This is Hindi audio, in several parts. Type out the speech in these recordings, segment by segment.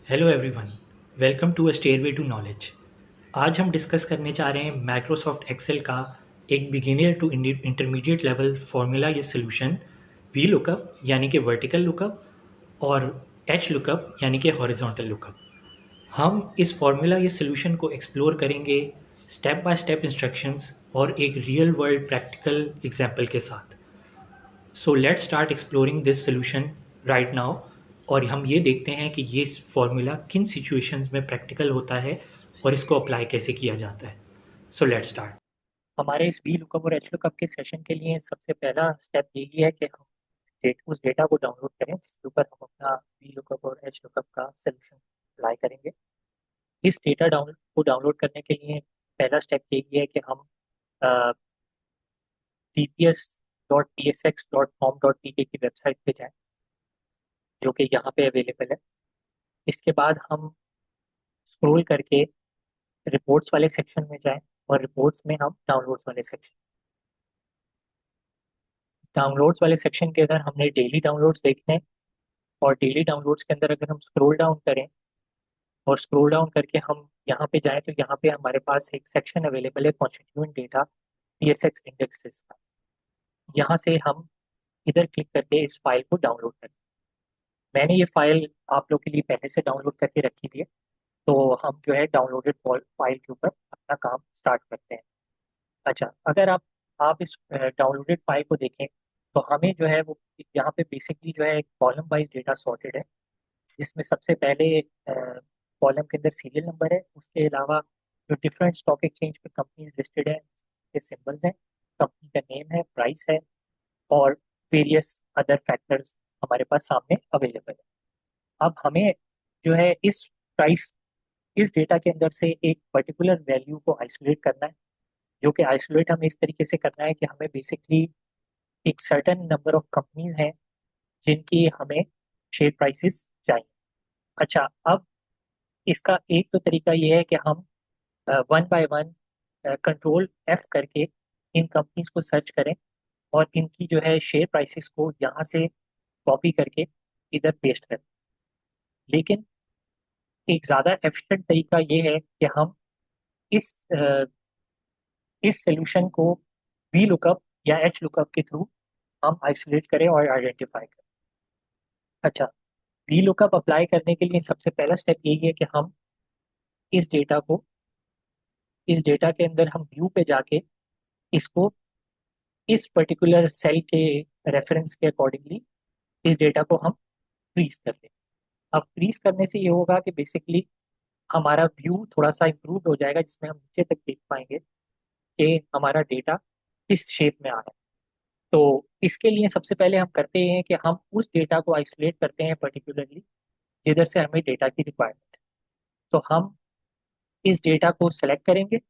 Hello everyone, welcome to a stairway to knowledge. आज हम डिस्कस करने जा रहे हैं माइक्रोसॉफ्ट एक्सेल का एक beginner to intermediate level formula या सॉल्यूशन वी लुकअप यानी कि वर्टिकल लुकअप और एच लुकअप यानी कि हॉरिजॉन्टल लुकअप। हम इस फार्मूला या सॉल्यूशन को एक्सप्लोर करेंगे स्टेप बाय स्टेप इंस्ट्रक्शंस और एक रियल वर्ल्ड प्रैक्टिकल एग्जाम्पल के साथ। So let's start exploring this solution right now और हम ये देखते हैं कि ये फॉर्मूला किन सिचुएशंस में प्रैक्टिकल होता है और इसको अप्लाई कैसे किया जाता है। So let's start. हमारे इस वी लुकअप और एच लुकअप के सेशन के लिए सबसे पहला स्टेप यही है कि हम उस डेटा को डाउनलोड करें जिसके ऊपर हम अपना वी लुकअप और एच लुकअप का सोल्यूशन अप्लाई करेंगे। इस डेटा को डाउनलोड करने के लिए पहला स्टेप यही है कि हम dps.tsx.com.tk की वेबसाइट पे जाएं जो कि यहाँ पे अवेलेबल है। इसके बाद हम स्क्रॉल करके रिपोर्ट्स वाले सेक्शन में जाएं और रिपोर्ट्स में हम डाउनलोड्स वाले सेक्शन के अंदर हमने डेली डाउनलोड्स देखने हैं। और डेली डाउनलोड्स के अंदर अगर हम स्क्रॉल डाउन करें और स्क्रॉल डाउन करके हम यहाँ पे जाएं तो यहाँ पे हमारे पास एक सेक्शन अवेलेबल है कॉन्स्टिट्यूएंट डेटा TSX इंडेक्सेस का। यहाँ से हम इधर क्लिक करके इस फाइल को डाउनलोड करें। मैंने ये फाइल आप लोग के लिए पहले से डाउनलोड करके रखी थी, तो हम जो है डाउनलोडेड फाइल के ऊपर अपना काम स्टार्ट करते हैं। अच्छा, अगर आप इस डाउनलोडेड फाइल को देखें तो हमें जो है वो यहाँ पे बेसिकली जो है एक कॉलम वाइज डेटा सॉर्टेड है, जिसमें सबसे पहले कॉलम के अंदर सीरियल नंबर है। उसके अलावा जो डिफरेंट स्टॉक एक्सचेंज पे कंपनीज लिस्टेड है के सिंबल्स हैं, कंपनी का नेम है, प्राइस है और वेरियस अदर फैक्टर्स हमारे पास सामने अवेलेबल है। अब हमें जो है इस डेटा के अंदर से एक पर्टिकुलर वैल्यू को आइसोलेट करना है, जो कि आइसोलेट हमें इस तरीके से करना है कि हमें बेसिकली एक सर्टेन नंबर ऑफ कंपनीज हैं जिनकी हमें शेयर प्राइसेस चाहिए। अच्छा, अब इसका एक तो तरीका ये है कि हम one by one control F करके इन कंपनीज को सर्च करें और इनकी जो है शेयर प्राइसेस को यहाँ से कॉपी करके इधर पेस्ट करें। लेकिन एक ज़्यादा एफिशिएंट तरीका ये है कि हम इस इस सोल्यूशन को वी लुकअप या एच लुकअप के थ्रू हम आइसोलेट करें और आइडेंटिफाई करें। अच्छा, वी लुकअप अप्लाई करने के लिए सबसे पहला स्टेप यही है कि हम इस डेटा को इस डेटा के अंदर हम व्यू पे जाके इसको इस पर्टिकुलर सेल के रेफरेंस के अकॉर्डिंगली इस डेटा को हम फ्रीज कर दें। अब फ्रीज करने से ये होगा कि बेसिकली हमारा व्यू थोड़ा सा इम्प्रूव हो जाएगा, जिसमें हम नीचे तक देख पाएंगे कि हमारा डेटा किस शेप में आ रहा है। तो इसके लिए सबसे पहले हम करते हैं कि हम उस डेटा को आइसोलेट करते हैं पर्टिकुलरली जिधर से हमें डेटा की रिक्वायरमेंट है। तो हम इस डेटा को सेलेक्ट करेंगे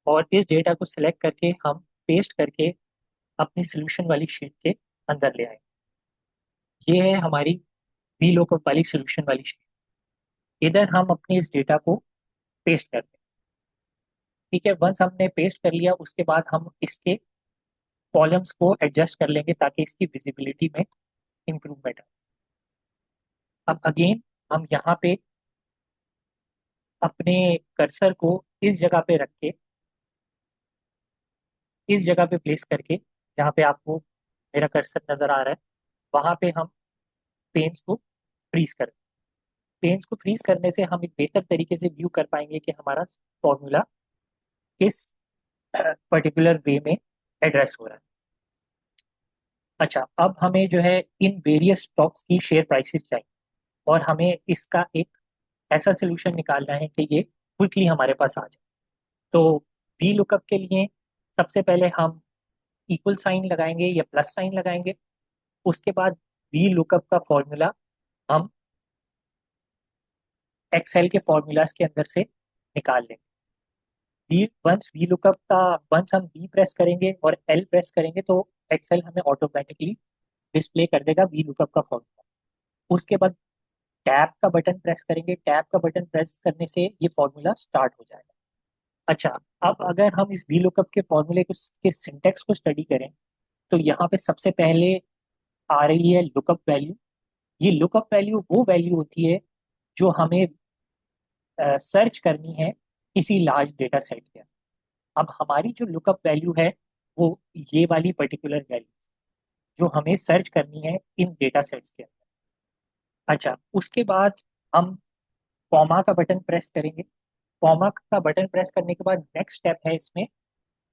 और इस डेटा को सेलेक्ट करके हम पेस्ट करके अपनी सोल्यूशन वाली शीट के अंदर ले आएंगे। ये है हमारी वी लुकअप वाली सोल्यूशन वाली शीट। इधर हम अपने इस डेटा को पेस्ट करते हैं। ठीक है, वंस हमने पेस्ट कर लिया उसके बाद हम इसके कॉलम्स को एडजस्ट कर लेंगे ताकि इसकी विजिबिलिटी में इंप्रूवमेंट आए। अब अगेन हम यहाँ पे अपने कर्सर को इस जगह पे रख के इस जगह पे प्लेस करके जहाँ पे आपको मेरा कर्सर नजर आ रहा है वहां पे हम पेन्स को फ्रीज कर पेन्स को फ्रीज करने से हम एक बेहतर तरीके से व्यू कर पाएंगे कि हमारा फॉर्मूला किस पर्टिकुलर वे में एड्रेस हो रहा है। अच्छा, अब हमें जो है इन वेरियस स्टॉक्स की शेयर प्राइसेस चाहिए और हमें इसका एक ऐसा सोल्यूशन निकालना है कि ये क्विकली हमारे पास आ जाए। तो वी लुकअप के लिए सबसे पहले हम इक्वल साइन लगाएंगे या प्लस साइन लगाएंगे। उसके बाद वी लुकअप का फॉर्मूला हम एक्सेल के फॉर्मूलाज के अंदर से निकाल लेंगे। वी लुकअप का वंस हम वी प्रेस करेंगे और एल प्रेस करेंगे तो एक्सेल हमें ऑटोमेटिकली डिस्प्ले कर देगा वी लुकअप का फॉर्मूला। उसके बाद टैब का बटन प्रेस करेंगे, टैब का बटन प्रेस करने से ये फॉर्मूला स्टार्ट हो जाएगा। अच्छा, अब अगर हम इस वी लुकअप के फॉर्मूले को के सिंटेक्स को स्टडी करें तो यहाँ पे सबसे पहले आ रही है लुकअप वैल्यू। ये लुकअप वैल्यू वो वैल्यू होती है जो हमें सर्च करनी है किसी लार्ज डेटा सेट के। अब हमारी जो लुकअप वैल्यू है वो ये वाली पर्टिकुलर वैल्यू जो हमें सर्च करनी है इन डेटा सेट्स के अंदर। अच्छा, उसके बाद हम कॉमा का बटन प्रेस करेंगे। कॉमा का बटन प्रेस करने के बाद नेक्स्ट स्टेप है इसमें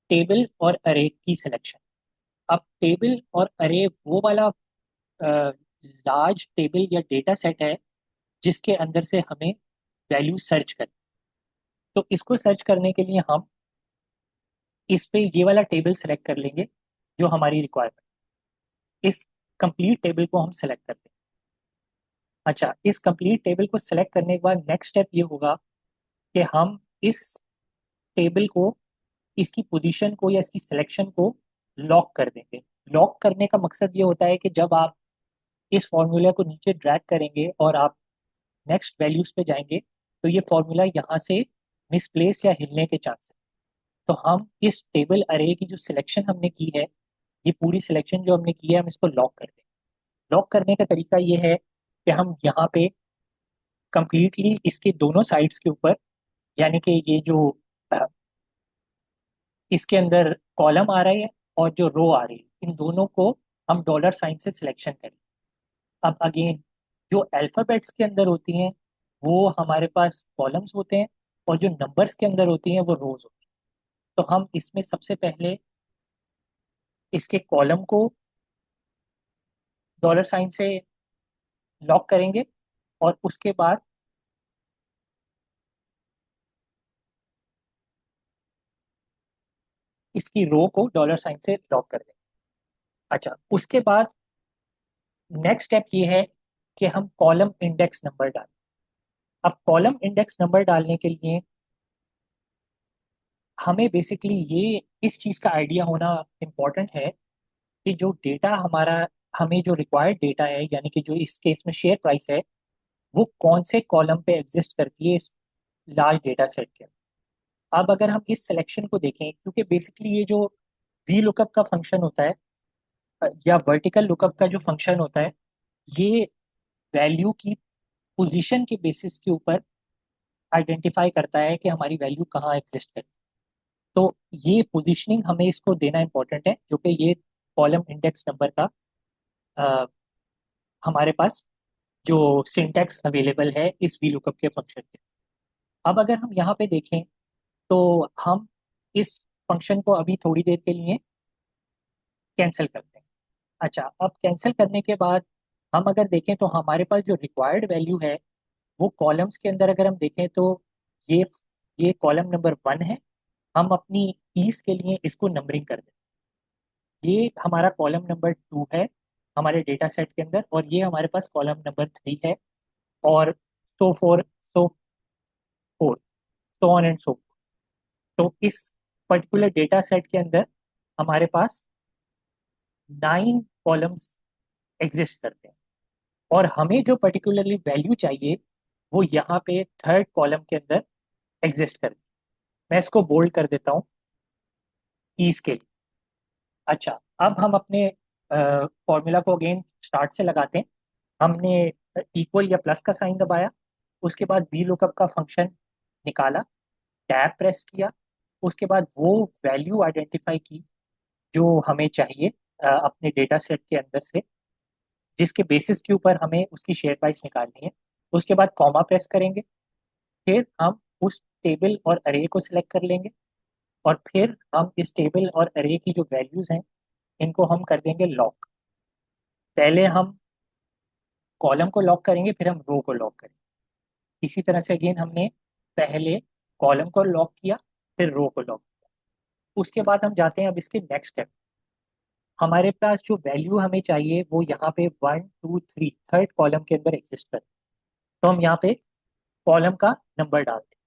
टेबल और अरे की सिलेक्शन। अब टेबल और अरे वो वाला लार्ज टेबल या डेटा सेट है जिसके अंदर से हमें वैल्यू सर्च करनी। तो इसको सर्च करने के लिए हम इस पे ये वाला टेबल सेलेक्ट कर लेंगे जो हमारी रिक्वायरमेंट। इस कंप्लीट टेबल को हम सेलेक्ट करते हैं। अच्छा, इस कंप्लीट टेबल को सेलेक्ट करने के बाद नेक्स्ट स्टेप ये होगा कि हम इस टेबल को, इसकी पोजीशन को या इसकी सिलेक्शन को लॉक कर देंगे। लॉक करने का मकसद ये होता है कि जब आप इस फॉर्मूला को नीचे ड्रैग करेंगे और आप नेक्स्ट वैल्यूज पे जाएंगे तो ये फॉर्मूला यहाँ से मिसप्लेस या हिलने के चांस है। तो हम इस टेबल अरे की जो सिलेक्शन हमने की है, ये पूरी सिलेक्शन जो हमने की है, हम इसको लॉक कर दें। लॉक करने का तरीका ये है कि हम यहाँ पे कंप्लीटली इसके दोनों साइड्स के ऊपर, यानी कि ये जो इसके अंदर कॉलम आ रहा है और जो रो आ रही है, इन दोनों को हम डॉलर साइन से सिलेक्शन करें। अब अगेन जो अल्फाबेट्स के अंदर होती हैं वो हमारे पास कॉलम्स होते हैं, और जो नंबर्स के अंदर होती हैं वो रोज होती हैं। तो हम इसमें सबसे पहले इसके कॉलम को डॉलर साइन से लॉक करेंगे और उसके बाद इसकी रो को डॉलर साइन से लॉक कर देंगे। अच्छा, उसके बाद नेक्स्ट स्टेप ये है कि हम कॉलम इंडेक्स नंबर डालें। अब कॉलम इंडेक्स नंबर डालने के लिए हमें बेसिकली ये इस चीज़ का आइडिया होना इम्पोर्टेंट है कि जो डेटा हमारा, हमें जो रिक्वायर्ड डेटा है, यानी कि जो इस केस में शेयर प्राइस है, वो कौन से कॉलम पे एग्जिस्ट करती है इस लार्ज डेटा सेट के। अब अगर हम इस सिलेक्शन को देखें, क्योंकि बेसिकली ये जो वी लुकअप का फंक्शन होता है या वर्टिकल लुकअप का जो फंक्शन होता है, ये वैल्यू की पोजीशन के बेसिस के ऊपर आइडेंटिफाई करता है कि हमारी वैल्यू कहाँ एग्जिस्ट करती है। तो ये पोजीशनिंग हमें इसको देना इंपॉर्टेंट है, जो कि ये कॉलम इंडेक्स नंबर का अ, हमारे पास जो सिंटैक्स अवेलेबल है इस वी लुकअप के फंक्शन के। अब अगर हम यहाँ पे देखें तो हम इस फंक्शन को अभी थोड़ी देर के लिए कैंसिल करते हैं। अच्छा, अब कैंसिल करने के बाद हम अगर देखें तो हमारे पास जो रिक्वायर्ड वैल्यू है वो कॉलम्स के अंदर अगर हम देखें तो ये ये कॉलम नंबर 1 है। हम अपनी कीज के लिए इसको नंबरिंग कर दें। ये हमारा कॉलम नंबर 2 है हमारे डेटा सेट के अंदर, और ये हमारे पास कॉलम नंबर 3 है, और so four, so on and so. तो इस पर्टिकुलर डेटा सेट के अंदर हमारे पास 9 कॉलम्स एग्जिस्ट करते हैं, और हमें जो पर्टिकुलरली वैल्यू चाहिए वो यहाँ पे थर्ड कॉलम के अंदर एग्जिस्ट करती है। मैं इसको बोल्ड कर देता हूँ ईज के लिए। अच्छा, अब हम अपने फॉर्मूला को अगेन स्टार्ट से लगाते हैं। हमने इक्वल या प्लस का साइन दबाया, उसके बाद वी लुकअप का फंक्शन निकाला, टैब प्रेस किया, उसके बाद वो वैल्यू आइडेंटिफाई की जो हमें चाहिए अपने डेटा सेट के अंदर से, जिसके बेसिस के ऊपर हमें उसकी शेयर प्राइस निकालनी है। उसके बाद कॉमा प्रेस करेंगे, फिर हम उस टेबल और अरे को सिलेक्ट कर लेंगे, और फिर हम इस टेबल और अरे की जो वैल्यूज हैं इनको हम कर देंगे लॉक। पहले हम कॉलम को लॉक करेंगे, फिर हम रो को लॉक करेंगे। इसी तरह से अगेन हमने पहले कॉलम को लॉक किया, फिर रो को लॉक किया। उसके बाद हम जाते हैं अब इसके नेक्स्ट स्टेप। हमारे पास जो वैल्यू हमें चाहिए वो यहाँ पे 1 2 3 थर्ड कॉलम के अंदर एग्जिस्ट कर। तो हम यहाँ पे कॉलम का नंबर डालते हैं,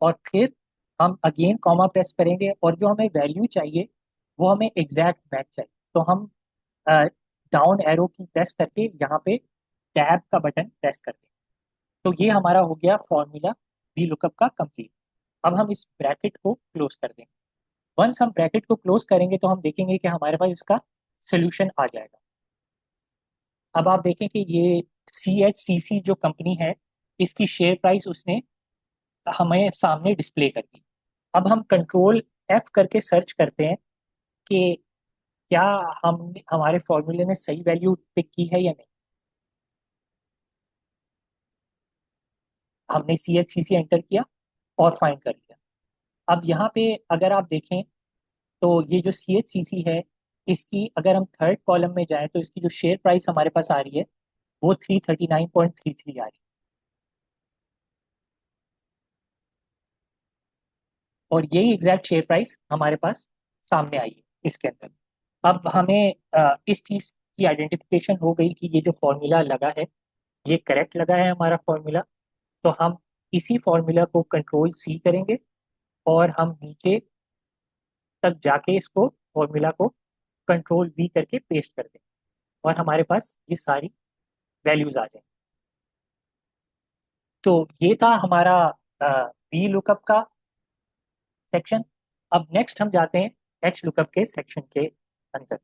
और फिर हम अगेन कॉमा प्रेस करेंगे, और जो हमें वैल्यू चाहिए वो हमें एग्जैक्ट मैच चाहिए। तो हम डाउन एरो की प्रेस करके यहाँ पे टैब का बटन प्रेस करते हैं। तो ये हमारा हो गया फॉर्मूला वी लुकअप का कंप्लीट। अब हम इस ब्रैकेट को क्लोज कर देंगे। वंस हम ब्रैकेट को क्लोज करेंगे तो हम देखेंगे कि हमारे पास इसका सोल्यूशन आ जाएगा। अब आप देखें कि ये CHCC जो कंपनी है, इसकी शेयर प्राइस उसने हमें सामने डिस्प्ले कर दी। अब हम कंट्रोल एफ करके सर्च करते हैं कि क्या हम हमारे फॉर्मूले ने सही वैल्यू पिक की है या नहीं। हमने सी एच सी सी एंटर किया और फाइंड कर लिया। अब यहाँ पे अगर आप देखें तो ये जो सी एच सी सी है, इसकी अगर हम थर्ड कॉलम में जाएं तो इसकी जो शेयर प्राइस हमारे पास आ रही है वो 339.33 आ रही है। और यही एग्जैक्ट शेयर प्राइस हमारे पास सामने आई है इसके अंदर। अब हमें इस चीज की आइडेंटिफिकेशन हो गई कि ये जो फॉर्मूला लगा है ये करेक्ट लगा है हमारा फॉर्मूला। तो हम इसी फॉर्मूला को कंट्रोल सी करेंगे और हम नीचे तक जाके इसको फॉर्मूला को कंट्रोल वी करके पेस्ट कर देंगे और हमारे पास ये सारी वैल्यूज आ जाएंगी। तो ये था हमारा वी लुकअप का सेक्शन। अब नेक्स्ट हम जाते हैं एच लुकअप के सेक्शन के अंदर।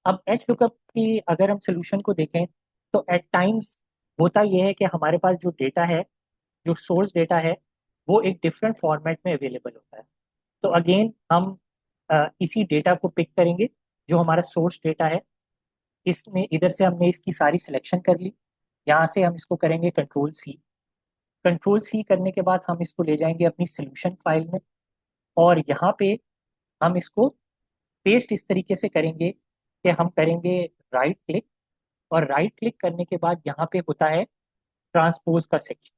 अब एच लुकअप की अगर हम सोल्यूशन को देखें तो एट टाइम्स होता यह है कि हमारे पास जो डेटा है, जो सोर्स डेटा है, वो एक डिफरेंट फॉर्मेट में अवेलेबल होता है। तो अगेन हम इसी डेटा को पिक करेंगे जो हमारा सोर्स डेटा है। इसमें इधर से हमने इसकी सारी सिलेक्शन कर ली। यहाँ से हम इसको करेंगे कंट्रोल सी। कंट्रोल सी करने के बाद हम इसको ले जाएंगे अपनी सोल्यूशन फाइल में और यहाँ पे हम इसको पेस्ट इस तरीके से करेंगे कि हम करेंगे राइट क्लिक और राइट क्लिक करने के बाद यहाँ पे होता है ट्रांसपोज का सेक्शन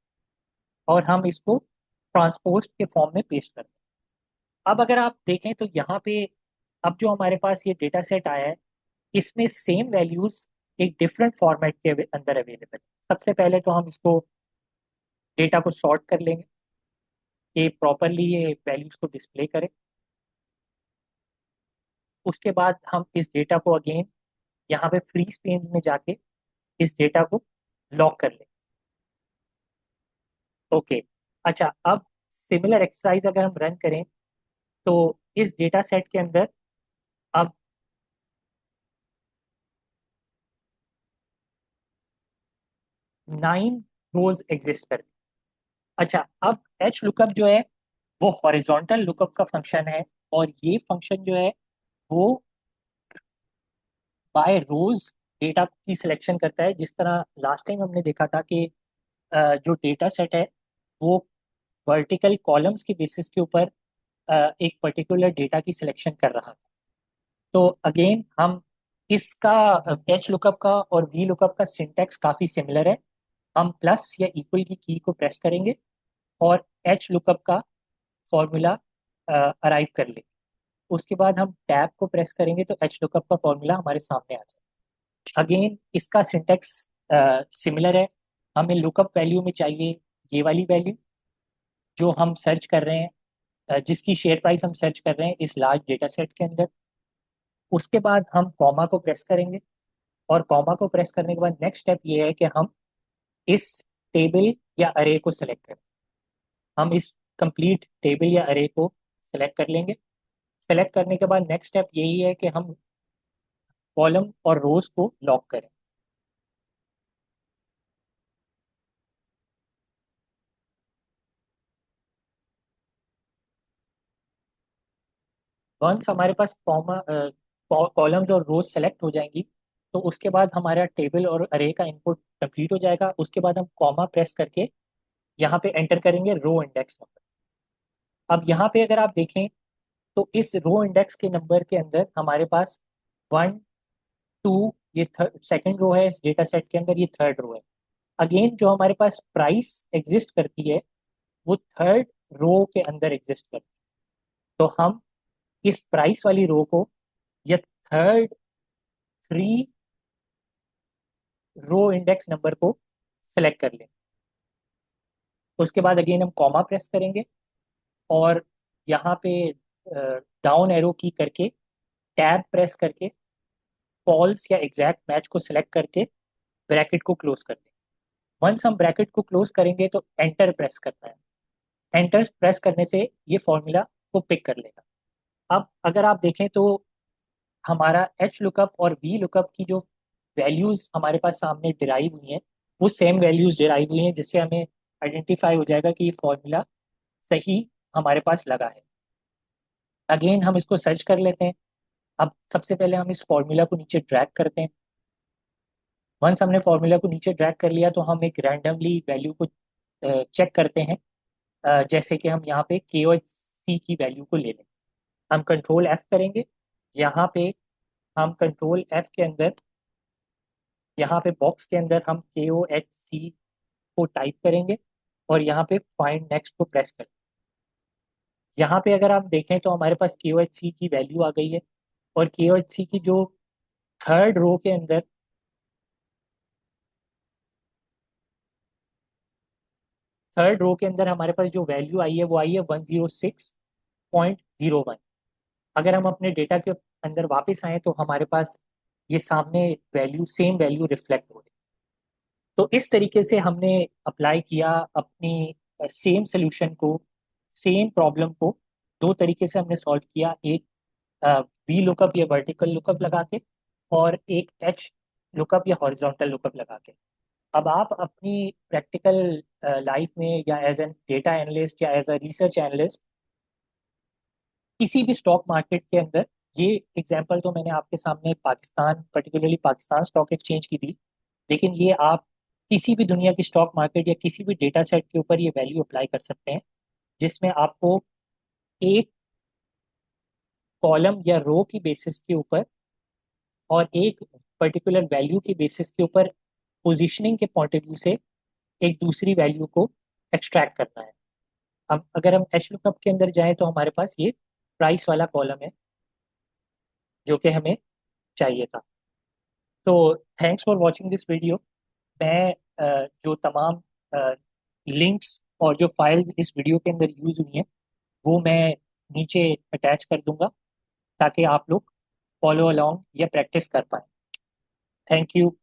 और हम इसको ट्रांसपोज के फॉर्म में पेस्ट करते हैं। अब अगर आप देखें तो यहाँ पे अब जो हमारे पास ये डेटा सेट आया है इसमें सेम वैल्यूज एक डिफरेंट फॉर्मेट के अंदर अवेलेबल है। सबसे पहले तो हम इसको डेटा को सॉर्ट कर लेंगे कि प्रॉपरली ये वैल्यूज को डिस्प्ले करे। उसके बाद हम इस डेटा को अगेन यहाँ पे फ्री स्पेस में जाके इस डेटा को लॉक कर लें। ओके। अच्छा, अब सिमिलर एक्सरसाइज अगर हम रन करें तो इस डेटा सेट के अंदर अब 9 रोज एग्जिस्ट करती। अच्छा, अब एच लुकअप जो है वो हॉरिजॉन्टल लुकअप का फंक्शन है और ये फंक्शन जो है वो बाय रोज डेटा की सिलेक्शन करता है। जिस तरह लास्ट टाइम हमने देखा था कि जो डेटा सेट है वो वर्टिकल कॉलम्स के बेसिस के ऊपर एक पर्टिकुलर डेटा की सिलेक्शन कर रहा था। तो अगेन हम इसका एच लुकअप का और वी लुकअप का सिंटैक्स काफी सिमिलर है। हम प्लस या इक्वल की को प्रेस करेंगे और एच लुकअप का फॉर्मूला अराइव कर लेंगे। उसके बाद हम टैब को प्रेस करेंगे तो एच लुकअप का फॉर्मूला हमारे सामने आ जाए। अगेन इसका सिंटैक्स सिमिलर है। हमें लुकअप वैल्यू में चाहिए ये वाली वैल्यू जो हम सर्च कर रहे हैं, जिसकी शेयर प्राइस हम सर्च कर रहे हैं इस लार्ज डेटा सेट के अंदर। उसके बाद हम कॉमा को प्रेस करेंगे और कॉमा को प्रेस करने के बाद नेक्स्ट स्टेप ये है कि हम इस टेबल या अरे को सिलेक्ट करें। हम इस कंप्लीट टेबल या अरे को सिलेक्ट कर लेंगे। सेलेक्ट करने के बाद नेक्स्ट स्टेप यही है कि हम कॉलम और रोज को लॉक करें। वंस हमारे पास कॉमा कॉलम्स और रोज सेलेक्ट हो जाएंगी तो उसके बाद हमारा टेबल और अरे का इनपुट कंप्लीट हो जाएगा। उसके बाद हम कॉमा प्रेस करके यहाँ पे एंटर करेंगे रो इंडेक्स नंबर। अब यहाँ पे अगर आप देखें तो इस रो इंडेक्स के नंबर के अंदर हमारे पास 1 2 ये सेकंड रो है, इस डेटा सेट के अंदर ये थर्ड रो है। अगेन जो हमारे पास प्राइस एग्जिस्ट करती है वो थर्ड रो के अंदर एग्जिस्ट करती है। तो हम इस प्राइस वाली रो को या थर्ड 3 रो इंडेक्स नंबर को सिलेक्ट कर लें। उसके बाद अगेन हम कॉमा प्रेस करेंगे और यहाँ पे डाउन एरो की करके टैब प्रेस करके फॉल्स या एग्जैक्ट मैच को सिलेक्ट करके ब्रैकेट को क्लोज कर दें। वंस हम ब्रैकेट को क्लोज करेंगे तो एंटर प्रेस करना है। एंटर प्रेस करने से ये फॉर्मूला को पिक कर लेगा। अब अगर आप देखें तो हमारा एच लुकअप और वी लुकअप की जो वैल्यूज हमारे पास सामने डिराइव हुई हैं वो सेम वैल्यूज डिराइव हुई हैं, जिससे हमें आइडेंटिफाई हो जाएगा कि ये फॉर्मूला सही हमारे पास लगा है। अगेन हम इसको सर्च कर लेते हैं। अब सबसे पहले हम इस फॉर्मूला को नीचे ड्रैग करते हैं। वंस हमने फॉर्मूला को नीचे ड्रैग कर लिया तो हम एक रैंडमली वैल्यू को चेक करते हैं। जैसे कि हम यहाँ पे के और सी की वैल्यू को ले लें। हम कंट्रोल एफ करेंगे। यहाँ पे हम कंट्रोल एफ के अंदर, यहाँ पे बॉक्स के अंदर हम के ओ एच सी को टाइप करेंगे और यहाँ पे फाइंड नेक्स्ट को प्रेस करें। यहाँ पे अगर आप देखें तो हमारे पास के ओ एच सी की वैल्यू आ गई है। और के ओ एच सी की जो थर्ड रो के अंदर, हमारे पास जो वैल्यू आई है वो आई है 106.01। अगर हम अपने डेटा के अंदर वापस आए तो हमारे पास ये सामने वैल्यू, सेम वैल्यू रिफ्लेक्ट हो रही है। तो इस तरीके से हमने अप्लाई किया अपनी सेम सोल्यूशन को, सेम प्रॉब्लम को दो तरीके से हमने सॉल्व किया। एक वी लुकअप या वर्टिकल लुकअप लगा के, और एक एच लुकअप या हॉरिजॉन्टल लुकअप लगा के। अब आप अपनी प्रैक्टिकल लाइफ में या एज एन डेटा एनालिस्ट या एज अ रिसर्च एनालिस्ट किसी भी स्टॉक मार्केट के अंदर, ये एग्जांपल तो मैंने आपके सामने Pakistan, particularly Pakistan stock exchange की दी, लेकिन ये आप किसी भी दुनिया की स्टॉक मार्केट या किसी भी डेटा सेट के ऊपर ये वैल्यू अप्लाई कर सकते हैं, जिसमें आपको एक कॉलम या रो की बेसिस के ऊपर और एक पर्टिकुलर वैल्यू की बेसिस के ऊपर पोजीशनिंग के पॉइंट ऑफ व्यू से एक दूसरी वैल्यू को एक्सट्रैक्ट करना है। अब अगर हम एच लुकअप के अंदर जाएं तो हमारे पास ये प्राइस वाला कॉलम है जो कि हमें चाहिए था। तो thanks for watching this video. मैं जो तमाम लिंक्स और जो फाइल्स इस वीडियो के अंदर यूज हुई हैं वो मैं नीचे अटैच कर दूंगा, ताकि आप लोग फॉलो अलोंग या प्रैक्टिस कर पाएं। Thank you.